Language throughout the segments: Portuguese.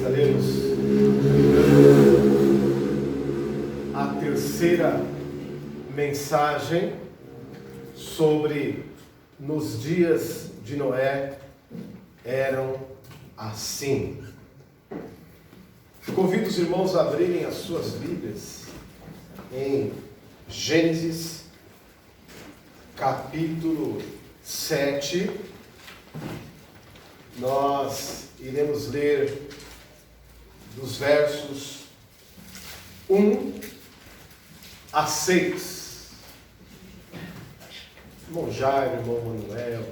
a lermos a terceira mensagem sobre nos dias de Noé eram assim. Convido os irmãos a abrirem as suas Bíblias em Gênesis capítulo 7. Nós iremos ler dos versos 1 a 6. Irmão Jairo, irmão Manuel,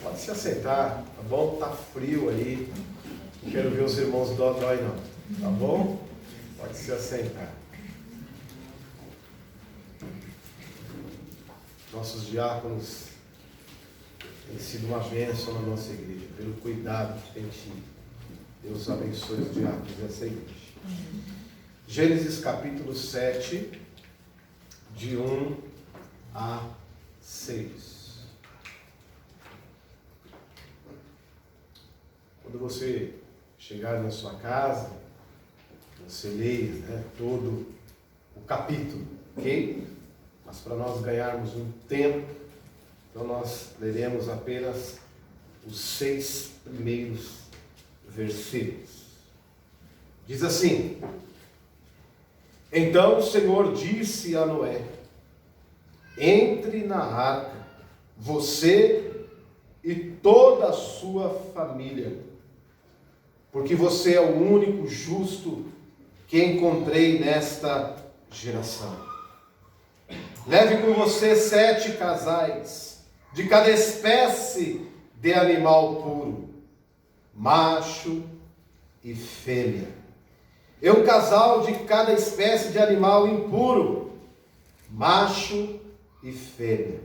pode se assentar, tá bom? Tá frio aí. Não quero ver os irmãos dói não, tá bom? Pode se assentar. Nossos diáconos têm sido uma bênção na nossa igreja, pelo cuidado que tem tido. Deus abençoe os diáconos dessa igreja. Gênesis capítulo 7, de 1 a 6. Quando você chegar na sua casa, você leia, todo o capítulo, ok? Mas para nós ganharmos um tempo, então nós leremos apenas os 6 primeiros versículos. Diz assim: Então o Senhor disse a Noé: Entre na arca, você e toda a sua família, porque você é o único justo que encontrei nesta geração. Leve com você 7 casais, de cada espécie de animal puro, macho e fêmea. E um casal de cada espécie de animal impuro, macho e fêmea.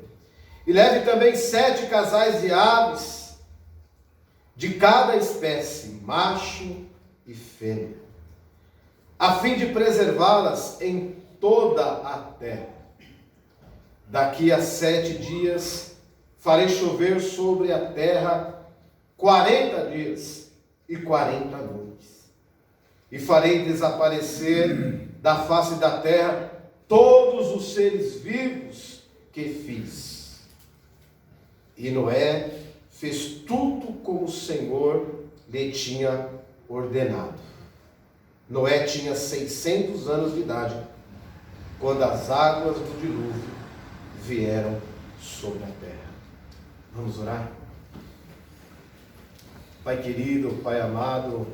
E leve também 7 casais de aves, de cada espécie, macho e fêmea, a fim de preservá-las em toda a terra. Daqui a 7 dias farei chover sobre a terra 40 dias e 40 noites. E farei desaparecer da face da terra todos os seres vivos que fiz. E Noé fez tudo como o Senhor lhe tinha ordenado. Noé tinha 600 anos de idade quando as águas do dilúvio vieram sobre a terra. Vamos orar? Pai querido, Pai amado,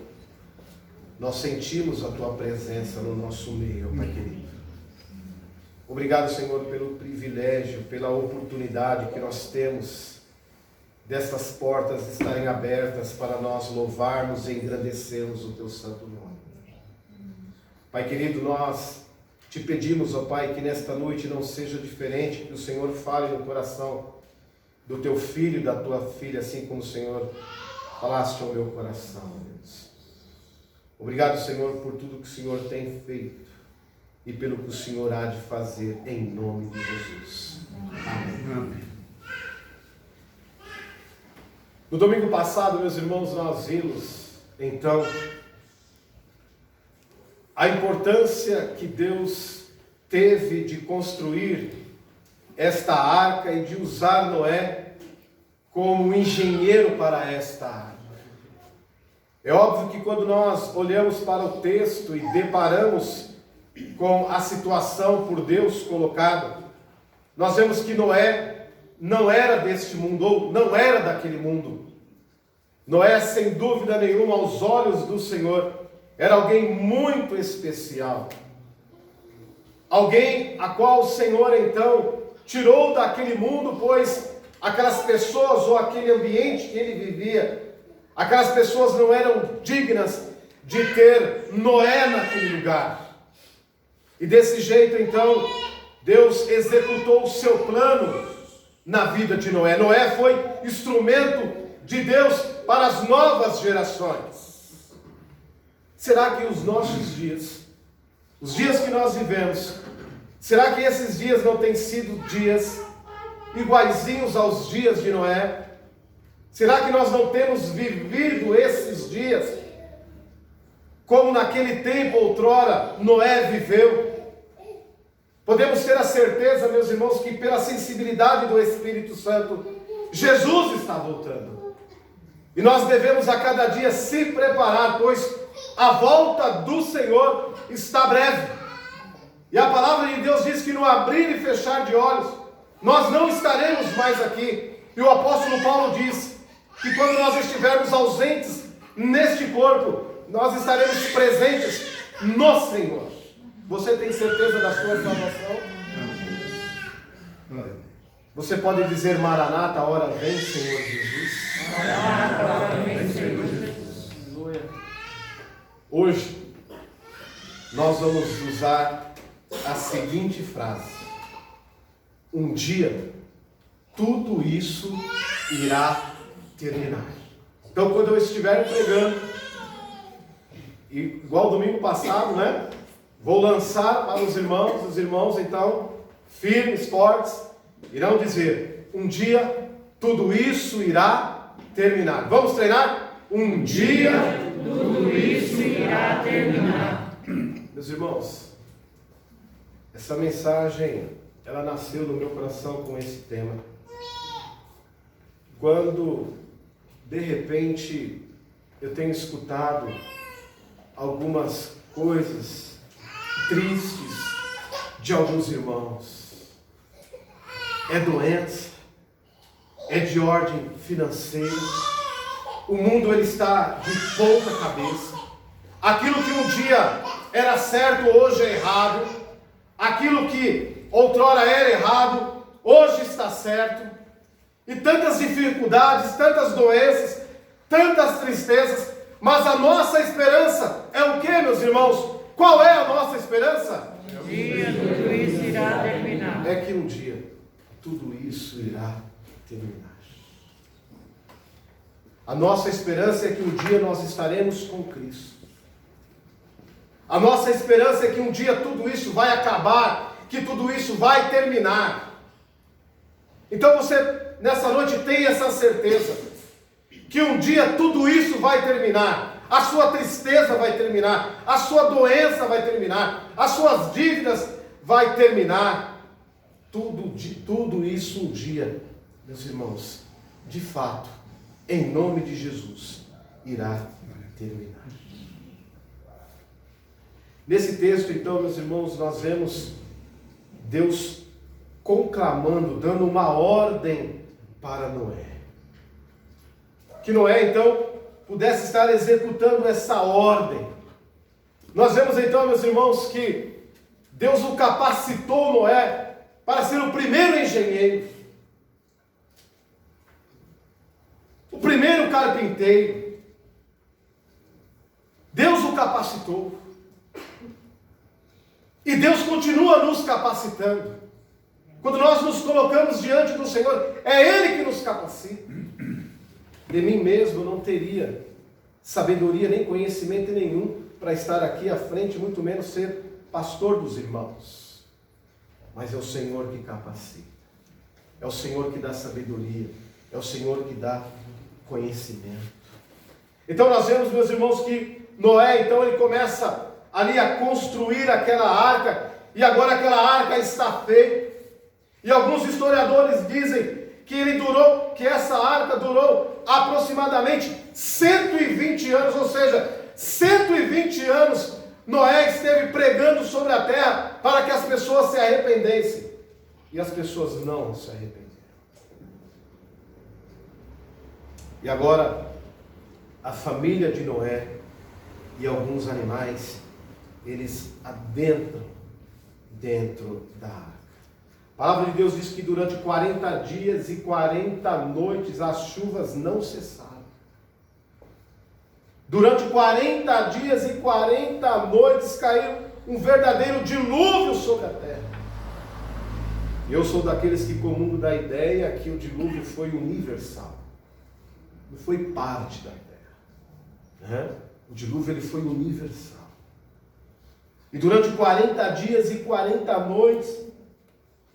nós sentimos a Tua presença no nosso meio, Pai querido. Obrigado, Senhor, pelo privilégio, pela oportunidade que nós temos destas portas estarem abertas para nós louvarmos e engrandecermos o Teu santo nome. Pai querido, nós te pedimos, ó Pai, que nesta noite não seja diferente, que o Senhor fale no coração do Teu filho e da Tua filha, assim como o Senhor falaste ao meu coração, Deus. Obrigado, Senhor, por tudo que o Senhor tem feito e pelo que o Senhor há de fazer, em nome de Jesus. Amém. No domingo passado, meus irmãos, nós vimos, então, a importância que Deus teve de construir esta arca e de usar Noé como engenheiro para esta arca. É óbvio que quando nós olhamos para o texto e deparamos com a situação por Deus colocada, nós vemos que Noé não era deste mundo, ou não era daquele mundo. Noé, sem dúvida nenhuma, aos olhos do Senhor, era alguém muito especial. Alguém a qual o Senhor, então, tirou daquele mundo, pois aquelas pessoas ou aquele ambiente que ele vivia, aquelas pessoas não eram dignas de ter Noé naquele lugar. E desse jeito, então, Deus executou o seu plano na vida de Noé. Noé foi instrumento de Deus para as novas gerações. Será que os nossos dias, os dias que nós vivemos, será que esses dias não têm sido dias iguaizinhos aos dias de Noé? Será que nós não temos vivido esses dias como naquele tempo outrora Noé viveu. Podemos ter a certeza, meus irmãos, que pela sensibilidade do Espírito Santo, Jesus está voltando. E nós devemos a cada dia se preparar, pois a volta do Senhor está breve. E a palavra de Deus diz que no abrir e fechar de olhos, nós não estaremos mais aqui. E o apóstolo Paulo diz que quando nós estivermos ausentes neste corpo, nós estaremos presentes no Senhor. Você tem certeza da sua salvação? Você pode dizer: Maranata, a hora vem, Senhor Jesus. Maranata, a hora vem, Senhor Jesus. Hoje, nós vamos usar a seguinte frase: um dia, tudo isso irá terminar. Então, quando eu estiver pregando, igual domingo passado, né? Vou lançar para os irmãos então, firmes, fortes, irão dizer: um dia tudo isso irá terminar. Vamos treinar? Um dia tudo isso irá terminar. Meus irmãos, essa mensagem, ela nasceu no meu coração com esse tema. Quando, de repente, eu tenho escutado algumas coisas tristes de alguns irmãos. É doença, é de ordem financeira. O mundo ele está de ponta cabeça. Aquilo que um dia era certo, hoje é errado. Aquilo que outrora era errado, hoje está certo. E tantas dificuldades, tantas doenças, tantas tristezas. Mas a nossa esperança é o que, meus irmãos? Qual é a nossa esperança? Um dia tudo isso irá terminar. É que um dia tudo isso irá terminar. A nossa esperança é que um dia nós estaremos com Cristo. A nossa esperança é que um dia tudo isso vai acabar, que tudo isso vai terminar. Então você, nessa noite, tem essa certeza, que um dia tudo isso vai terminar. A sua tristeza vai terminar, a sua doença vai terminar, as suas dívidas vai terminar. Tudo isso um dia, meus irmãos, de fato, em nome de Jesus, irá terminar. Nesse texto, então, meus irmãos, nós vemos Deus conclamando, dando uma ordem para Noé. Que Noé, então, pudesse estar executando essa ordem. Nós vemos, então, meus irmãos, que Deus o capacitou, Noé, para ser o primeiro engenheiro, o primeiro carpinteiro. Deus o capacitou. E Deus continua nos capacitando. Quando nós nos colocamos diante do Senhor, é Ele que nos capacita. De mim mesmo não teria sabedoria nem conhecimento nenhum para estar aqui à frente, muito menos ser pastor dos irmãos. Mas é o Senhor que capacita. É o Senhor que dá sabedoria. É o Senhor que dá conhecimento. Então nós vemos, meus irmãos, que Noé, então ele começa ali a construir aquela arca, e agora aquela arca está feita. E alguns historiadores dizem que essa arca durou aproximadamente 120 anos, ou seja, 120 anos Noé esteve pregando sobre a terra para que as pessoas se arrependessem. E as pessoas não se arrependeram. E agora, a família de Noé e alguns animais, eles adentram dentro da arca. A palavra de Deus diz que durante 40 dias e 40 noites as chuvas não cessaram. Durante 40 dias e 40 noites caiu um verdadeiro dilúvio sobre a terra. Eu sou daqueles que comungo da ideia que o dilúvio foi universal. Não foi parte da terra. O dilúvio ele foi universal. E durante 40 dias e 40 noites,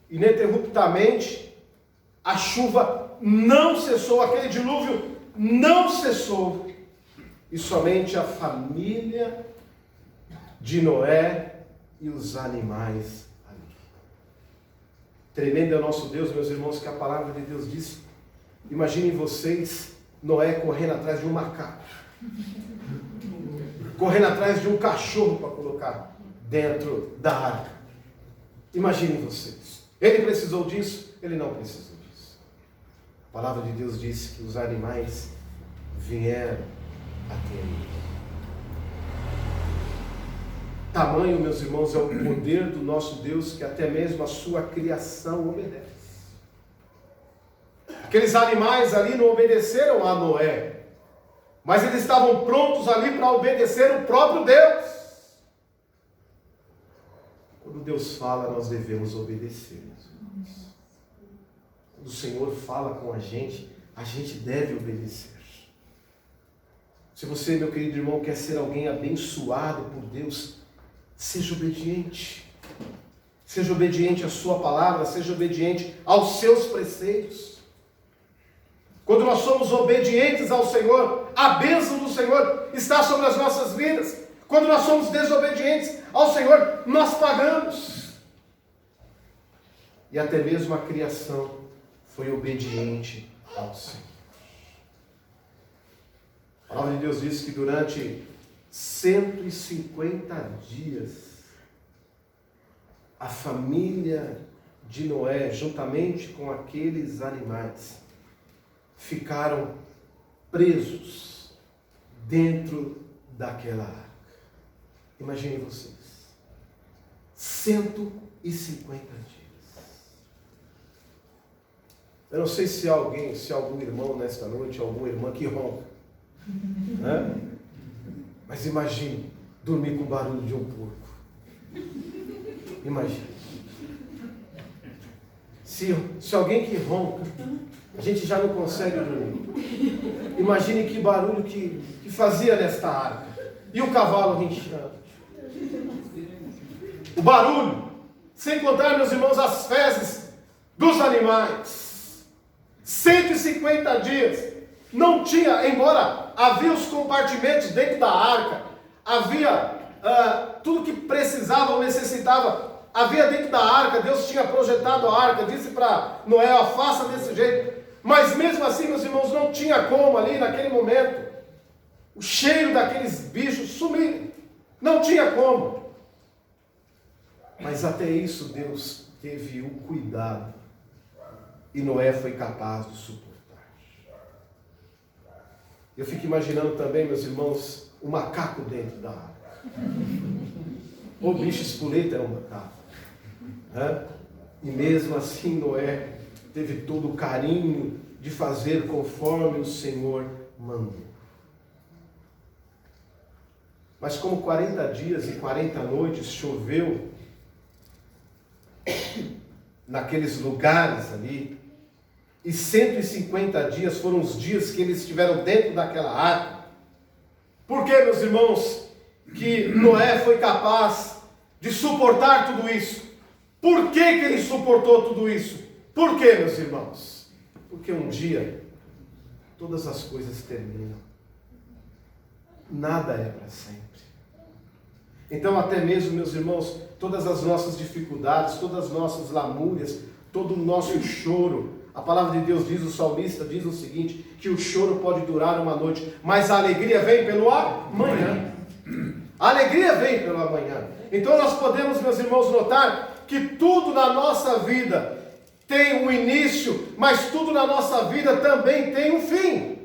ininterruptamente, a chuva não cessou, aquele dilúvio não cessou. E somente a família de Noé e os animais ali. Tremendo é o nosso Deus, meus irmãos, que a palavra de Deus diz. Imaginem vocês, Noé correndo atrás de um macaco, correndo atrás de um cachorro para colocar dentro da arca. Imaginem vocês. Ele precisou disso? Ele não precisou disso. A palavra de Deus diz que os animais vieram até ele. Tamanho, meus irmãos, é o poder do nosso Deus, que até mesmo a sua criação obedece. Aqueles animais ali não obedeceram a Noé, mas eles estavam prontos ali para obedecer o próprio Deus. Quando Deus fala, nós devemos obedecer, meus irmãos. Quando o Senhor fala com a gente deve obedecer. Se você, meu querido irmão, quer ser alguém abençoado por Deus, seja obediente. Seja obediente à sua palavra, seja obediente aos seus preceitos. Quando nós somos obedientes ao Senhor, a bênção do Senhor está sobre as nossas vidas. Quando nós somos desobedientes ao Senhor, nós pagamos. E até mesmo a criação foi obediente ao Senhor. A palavra de Deus diz que durante 150 dias, a família de Noé, juntamente com aqueles animais, ficaram presos dentro daquela arca. Imaginem vocês, 150 dias. Eu não sei se algum irmão nesta noite, alguma irmã que ronca, né? Mas imagine dormir com o barulho de um porco. Imagine. Se alguém que ronca, a gente já não consegue dormir. Imagine que barulho que fazia nesta arca. E o cavalo rinchando. O barulho, sem contar, meus irmãos, as fezes dos animais. 150 dias. Não tinha, embora havia os compartimentos dentro da arca, havia tudo que precisava ou necessitava, havia dentro da arca. Deus tinha projetado a arca, disse para Noé, faça desse jeito. Mas mesmo assim, meus irmãos, não tinha como ali naquele momento o cheiro daqueles bichos sumir. Não tinha como. Mas até isso Deus teve o cuidado. E Noé foi capaz de suportar. Eu fico imaginando também, meus irmãos, o macaco dentro da arca. O bicho espoleta é um macaco. Né? E mesmo assim Noé teve todo o carinho de fazer conforme o Senhor mandou. Mas como 40 dias e 40 noites choveu naqueles lugares ali, e 150 dias foram os dias que eles estiveram dentro daquela arca. Por que, meus irmãos, que Noé foi capaz de suportar tudo isso? Por que ele suportou tudo isso? Por que, meus irmãos? Porque um dia todas as coisas terminam. Nada é para sempre. Então, até mesmo, meus irmãos, todas as nossas dificuldades, todas as nossas lamúrias, todo o nosso choro, a palavra de Deus diz, o salmista diz o seguinte, que o choro pode durar uma noite, mas a alegria vem pelo amanhã. A alegria vem pelo amanhã. Então nós podemos, meus irmãos, notar que tudo na nossa vida tem um início, mas tudo na nossa vida também tem um fim.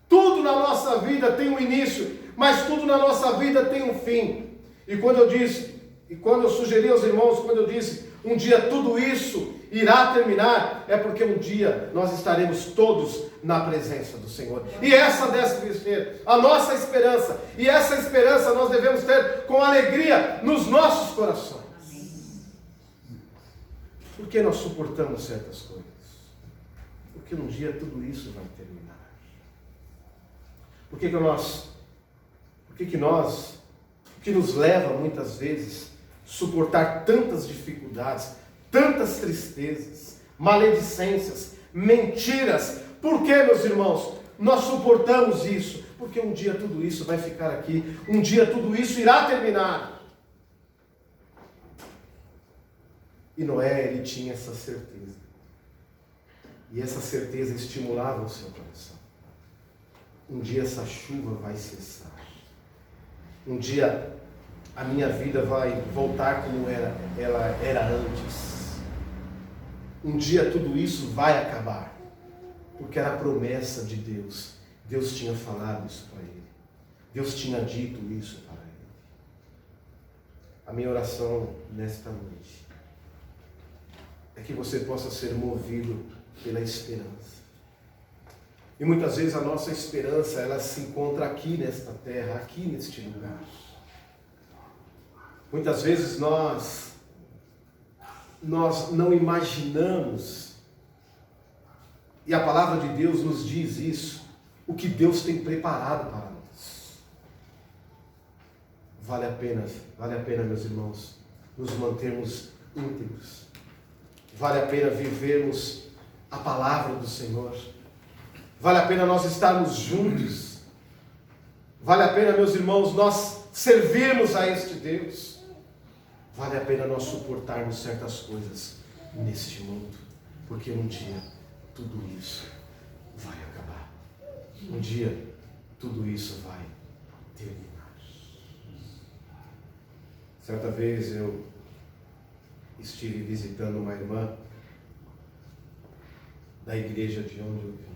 Tudo na nossa vida tem um início, mas tudo na nossa vida tem um fim. E quando eu sugeri aos irmãos, quando eu disse, um dia tudo isso irá terminar, é porque um dia nós estaremos todos na presença do Senhor. E essa deve ser a nossa esperança. E essa esperança nós devemos ter com alegria nos nossos corações. Por que nós suportamos certas coisas? Porque um dia tudo isso vai terminar. O que nos leva muitas vezes suportar tantas dificuldades, tantas tristezas, maledicências, mentiras? Por que, meus irmãos, nós suportamos isso? Porque um dia tudo isso vai ficar aqui, um dia tudo isso irá terminar. E Noé, ele tinha essa certeza. E essa certeza estimulava o seu coração. Um dia essa chuva vai cessar. Um dia a minha vida vai voltar como ela era antes. Um dia tudo isso vai acabar. Porque era a promessa de Deus. Deus tinha falado isso para ele. Deus tinha dito isso para ele. A minha oração nesta noite é que você possa ser movido pela esperança. E muitas vezes a nossa esperança, ela se encontra aqui nesta terra, aqui neste lugar. Muitas vezes nós não imaginamos, e a palavra de Deus nos diz isso, o que Deus tem preparado para nós. Vale a pena, meus irmãos, nos mantermos íntegros. Vale a pena vivermos a palavra do Senhor. Vale a pena nós estarmos juntos. Vale a pena, meus irmãos, nós servirmos a este Deus. Vale a pena nós suportarmos certas coisas neste mundo. Porque um dia tudo isso vai acabar. Um dia tudo isso vai terminar. Certa vez eu estive visitando uma irmã da igreja de onde eu vim.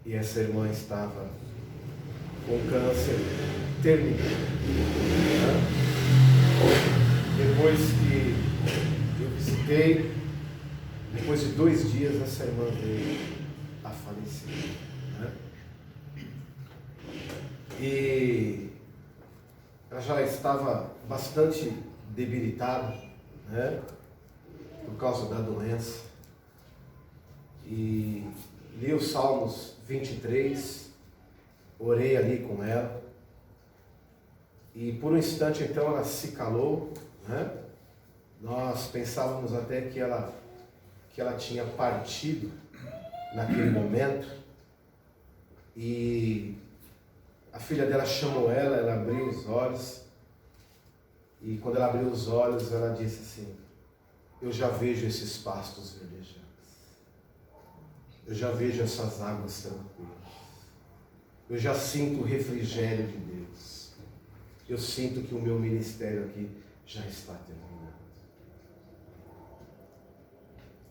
E essa irmã estava com câncer terminal. Depois que eu visitei, depois de 2 dias, essa irmã veio a falecer. E ela já estava bastante debilitada, por causa da doença. E li os Salmos 23, orei ali com ela, e por um instante então ela se calou, Nós pensávamos até que ela tinha partido naquele momento, e a filha dela chamou ela abriu os olhos, e quando ela abriu os olhos, ela disse assim: eu já vejo esses pastos verdejantes. Eu já vejo essas águas tranquilas. Eu já sinto o refrigério de Deus. Eu sinto que o meu ministério aqui já está terminando.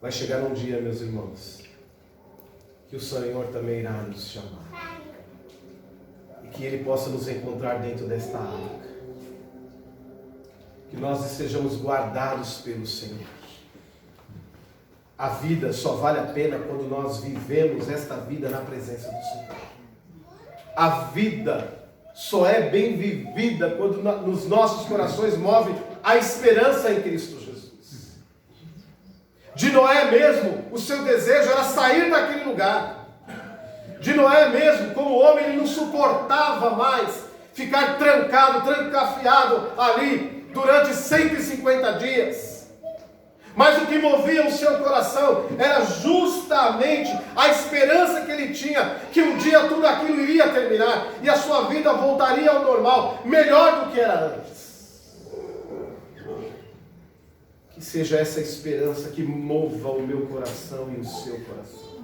Vai chegar um dia, meus irmãos, que o Senhor também irá nos chamar. E que Ele possa nos encontrar dentro desta arca. Que nós estejamos guardados pelo Senhor. A vida só vale a pena quando nós vivemos esta vida na presença do Senhor. A vida só é bem vivida quando nos nossos corações move a esperança em Cristo Jesus. De Noé mesmo, o seu desejo era sair daquele lugar. De Noé mesmo, como homem, ele não suportava mais ficar trancafiado ali durante 150 dias. Mas o que movia o seu coração era justamente a esperança que ele tinha, que um dia tudo aquilo iria terminar e a sua vida voltaria ao normal, melhor do que era antes. Que seja essa esperança que mova o meu coração e o seu coração.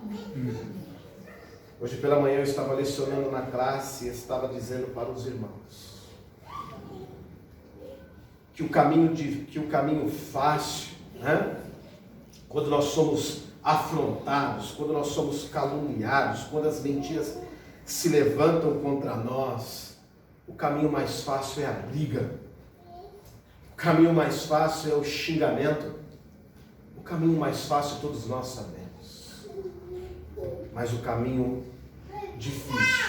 Hoje pela manhã eu estava lecionando na classe e estava dizendo para os irmãos que o caminho fácil, quando nós somos afrontados, quando nós somos caluniados, quando as mentiras se levantam contra nós, o caminho mais fácil é a briga, o caminho mais fácil é o xingamento, o caminho mais fácil todos nós sabemos, mas o caminho difícil,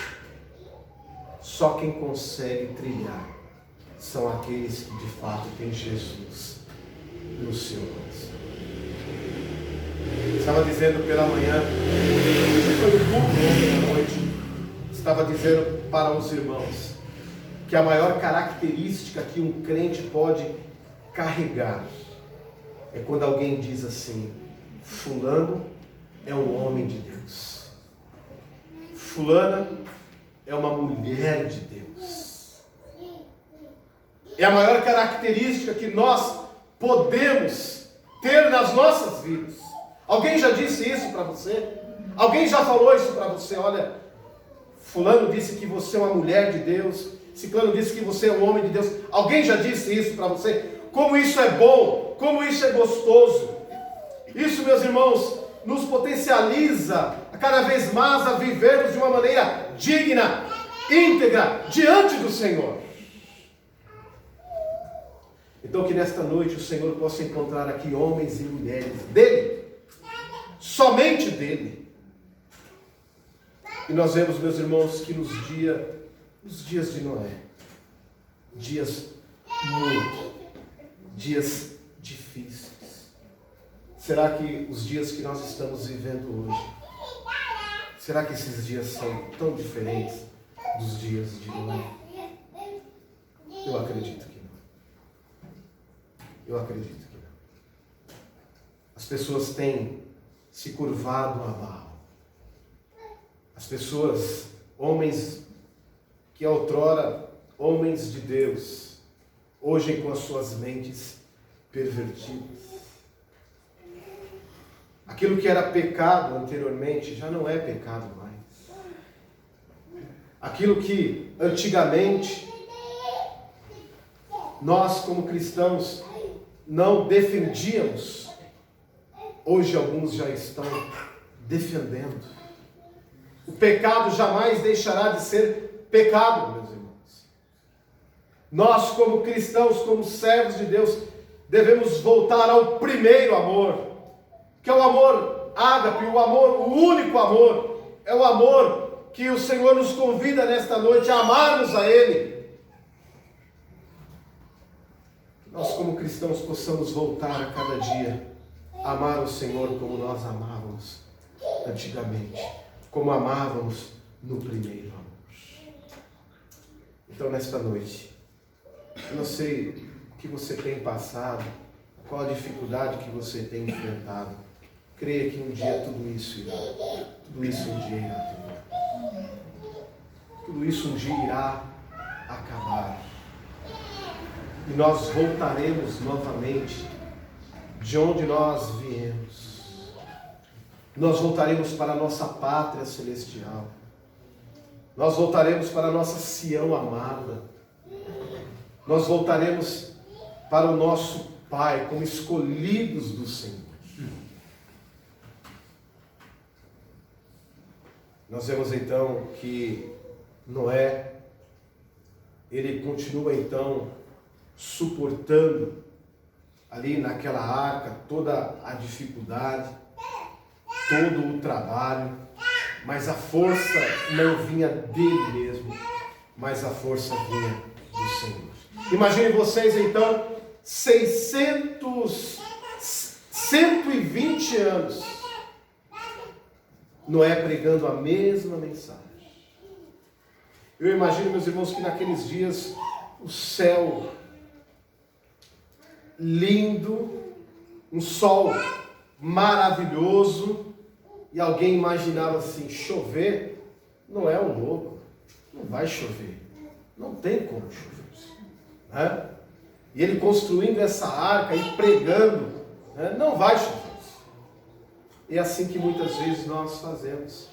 só quem consegue trilhar são aqueles que de fato têm Jesus no seu coração. Estava dizendo pela manhã, foi o culto ontem à noite, estava dizendo para os irmãos que a maior característica que um crente pode carregar é quando alguém diz assim: fulano é um homem de Deus, fulana é uma mulher de Deus. É a maior característica que nós podemos ter nas nossas vidas. Alguém já disse isso para você? Alguém já falou isso para você? Olha, fulano disse que você é uma mulher de Deus, ciclano disse que você é um homem de Deus. Alguém já disse isso para você? Como isso é bom, como isso é gostoso. Isso, meus irmãos, nos potencializa a cada vez mais a vivermos de uma maneira digna, íntegra, diante do Senhor. Então que nesta noite o Senhor possa encontrar aqui homens e mulheres dele, somente dele. E nós vemos, meus irmãos, que nos dias de Noé, dias difíceis. Será que os dias que nós estamos vivendo hoje, será que esses dias são tão diferentes dos dias de Noé? Eu acredito que não. Eu acredito que não. As pessoas têm se curvado a Baal. As pessoas, homens que outrora, homens de Deus, hoje com as suas mentes pervertidas. Aquilo que era pecado anteriormente já não é pecado mais. Aquilo que antigamente nós como cristãos não defendíamos, hoje alguns já estão defendendo. O pecado jamais deixará de ser pecado, meus irmãos. Nós como cristãos, como servos de Deus, devemos voltar ao primeiro amor, que é o amor ágape, o amor, o único amor, é o amor que o Senhor nos convida nesta noite a amarmos a Ele. Nós como cristãos possamos voltar a cada dia a amar o Senhor como nós amávamos antigamente, como amávamos no primeiro amor. Então nesta noite, eu não sei o que você tem passado, qual a dificuldade que você tem enfrentado. Creia que um dia tudo isso um dia irá terminar. Tudo isso um dia irá acabar. E nós voltaremos novamente de onde nós viemos. Nós voltaremos para a nossa pátria celestial. Nós voltaremos para a nossa Sião amada. Nós voltaremos para o nosso Pai como escolhidos do Senhor. Nós vemos então que Noé, ele continua então suportando ali naquela arca toda a dificuldade, todo o trabalho, mas a força não vinha dele mesmo, mas a força vinha do Senhor. Imaginem vocês então 120 anos Noé pregando a mesma mensagem. Eu imagino, meus irmãos, que naqueles dias o céu lindo, um sol maravilhoso, e alguém imaginava assim, chover? Noé é um louco, não vai chover, não tem como chover, né? E ele construindo essa arca e pregando, né? Não vai chover. É assim que muitas vezes nós fazemos.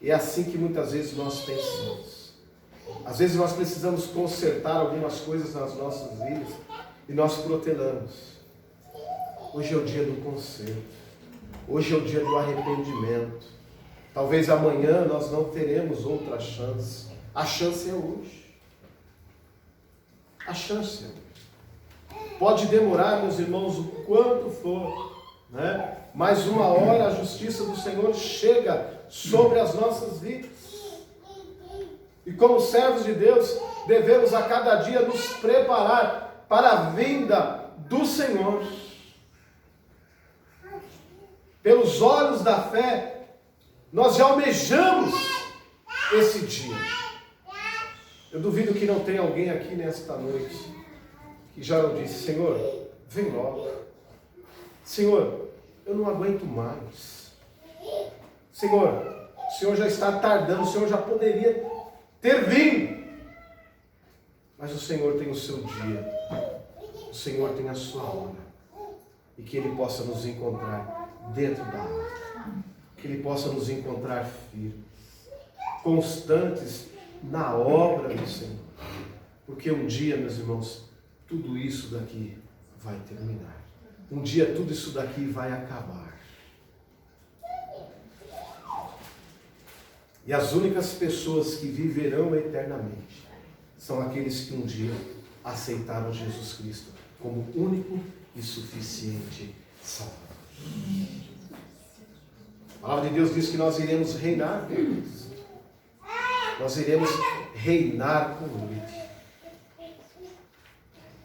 É assim que muitas vezes nós pensamos. Às vezes nós precisamos consertar algumas coisas nas nossas vidas e nós protelamos. Hoje é o dia do conserto. Hoje é o dia do arrependimento. Talvez amanhã nós não teremos outra chance. A chance é hoje. A chance é hoje. Pode demorar, meus irmãos, o quanto for, né? Mas uma hora a justiça do Senhor chega sobre as nossas vidas. E como servos de Deus, devemos a cada dia nos preparar para a vinda do Senhor. Pelos olhos da fé, nós já almejamos esse dia. Eu duvido que não tenha alguém aqui nesta noite que já não disse: Senhor, vem logo. Senhor, eu não aguento mais. Senhor, o Senhor já está tardando, o Senhor já poderia ter vindo. Mas o Senhor tem o seu dia. O Senhor tem a sua hora. E que Ele possa nos encontrar dentro da arca. Que Ele possa nos encontrar firmes, constantes na obra do Senhor. Porque um dia, meus irmãos, tudo isso daqui vai terminar. Um dia tudo isso daqui vai acabar. E as únicas pessoas que viverão eternamente são aqueles que um dia aceitaram Jesus Cristo como único e suficiente Salvador. A palavra de Deus diz que nós iremos reinar com Cristo. Nós iremos reinar com Ele.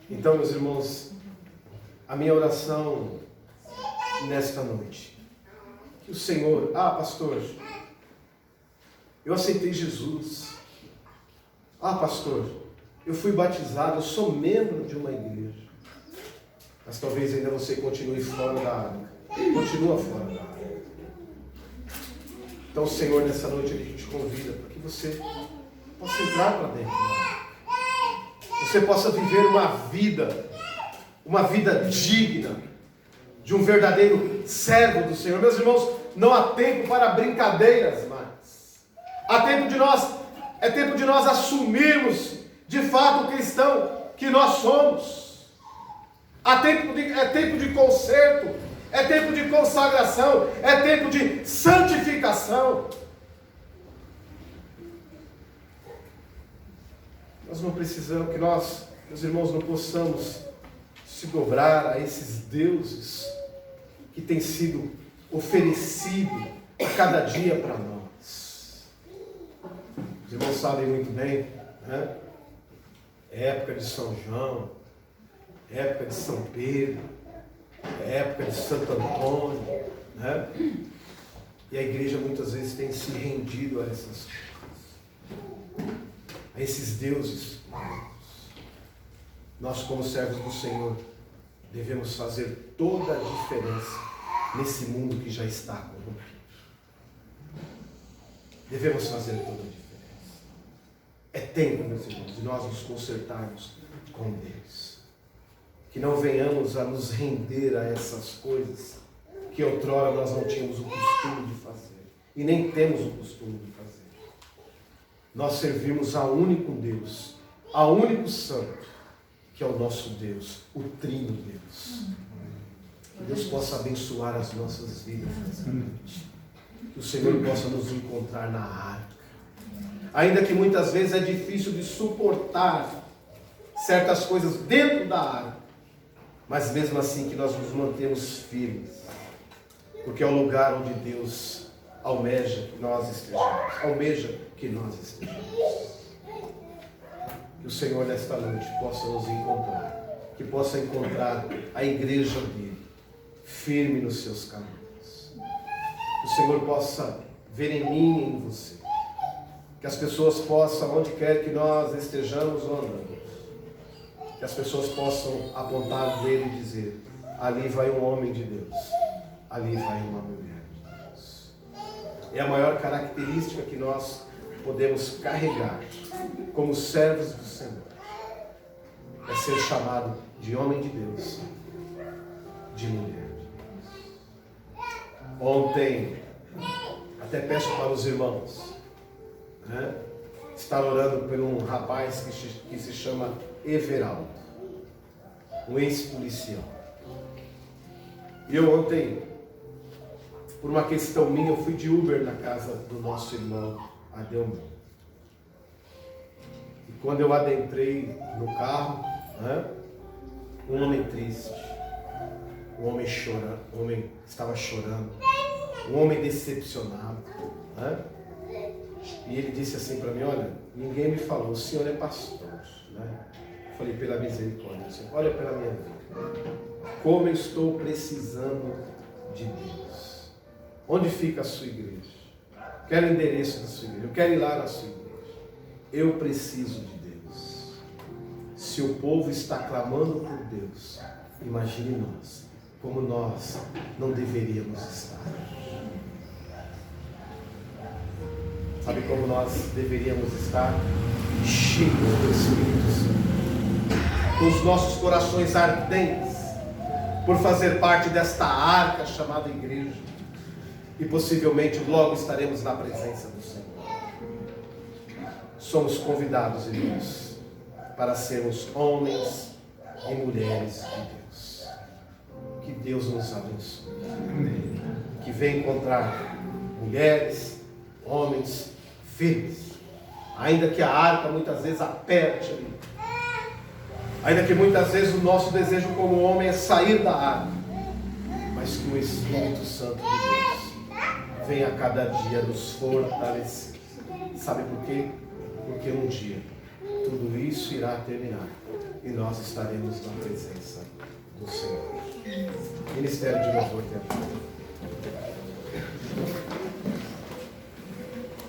Então, meus irmãos, a minha oração nesta noite, que o Senhor, pastor, eu aceitei Jesus. Pastor, eu fui batizado, eu sou membro de uma igreja. Mas talvez ainda você continue fora da arca. Continua fora da arca. Então o Senhor nessa noite Ele te convida para que você possa entrar para dentro da arca. Você possa viver uma vida digna de um verdadeiro servo do Senhor. Meus irmãos, não há tempo para brincadeiras mais. É tempo de nós assumirmos de fato o cristão que nós somos. É tempo de conserto, é tempo de consagração, é tempo de santificação. Nós não precisamos, que nós, meus irmãos, não possamos se dobrar a esses deuses que têm sido oferecidos a cada dia para nós. Os irmãos sabem muito bem, né? É época de São João, é época de São Pedro, é época de Santo Antônio, né? E a igreja muitas vezes tem se rendido a essas coisas, a esses deuses. Nós, como servos do Senhor, devemos fazer toda a diferença nesse mundo que já está corrompido. Devemos fazer toda a diferença. É tempo, meus irmãos, de nós nos consertarmos com Deus. Que não venhamos a nos render a essas coisas que outrora nós não tínhamos o costume de fazer. E nem temos o costume de fazer. Nós servimos a único Deus, a único Santo, que é o nosso Deus, o Trino Deus. Que Deus possa abençoar as nossas vidas nessa noite. Que o Senhor possa nos encontrar na arca. Ainda que muitas vezes é difícil de suportar certas coisas dentro da arca, mas mesmo assim que nós nos mantemos firmes, porque é o lugar onde Deus almeja que nós estejamos. Que o Senhor nesta noite possa nos encontrar, que possa encontrar a igreja dele, firme nos seus caminhos. Que o Senhor possa ver em mim e em você. Que as pessoas possam, onde quer que nós estejamos ou andamos, que as pessoas possam apontar dele e dizer: ali vai um homem de Deus, ali vai uma mulher de Deus. É a maior característica que nós podemos carregar como servos do Senhor. É ser chamado de homem de Deus, de mulher de Deus. Ontem, até peço para os irmãos, estar orando por um rapaz que se chama Everaldo, um ex-policial. E eu ontem, por uma questão minha, eu fui de Uber na casa do nosso irmão Adelmo. E quando eu adentrei no carro, um homem triste, um homem chorando, um homem estava chorando, um homem decepcionado, E ele disse assim para mim: olha, ninguém me falou, o senhor é pastor, Eu falei: pela misericórdia, Senhor, olha pela minha vida, como eu estou precisando de Deus. Onde fica a sua igreja? Quero o endereço da sua igreja, eu quero ir lá na sua igreja. Eu preciso de Deus. Se o povo está clamando por Deus, imagine nós, como nós não deveríamos estar. Sabe como nós deveríamos estar? Cheios do Espírito Santo, com os nossos corações ardentes por fazer parte desta arca chamada igreja, e possivelmente logo estaremos na presença do Senhor. Somos convidados, irmãos, para sermos homens e mulheres de Deus. Que Deus nos abençoe. Que venha encontrar mulheres, homens firmes, ainda que a arca muitas vezes aperte ali, ainda que muitas vezes o nosso desejo como homem é sair da arca, mas que o Espírito Santo de Deus venha a cada dia nos fortalecer. Sabe por quê? Porque um dia tudo isso irá terminar e nós estaremos na presença do Senhor. Ministério de Louvor, tempo.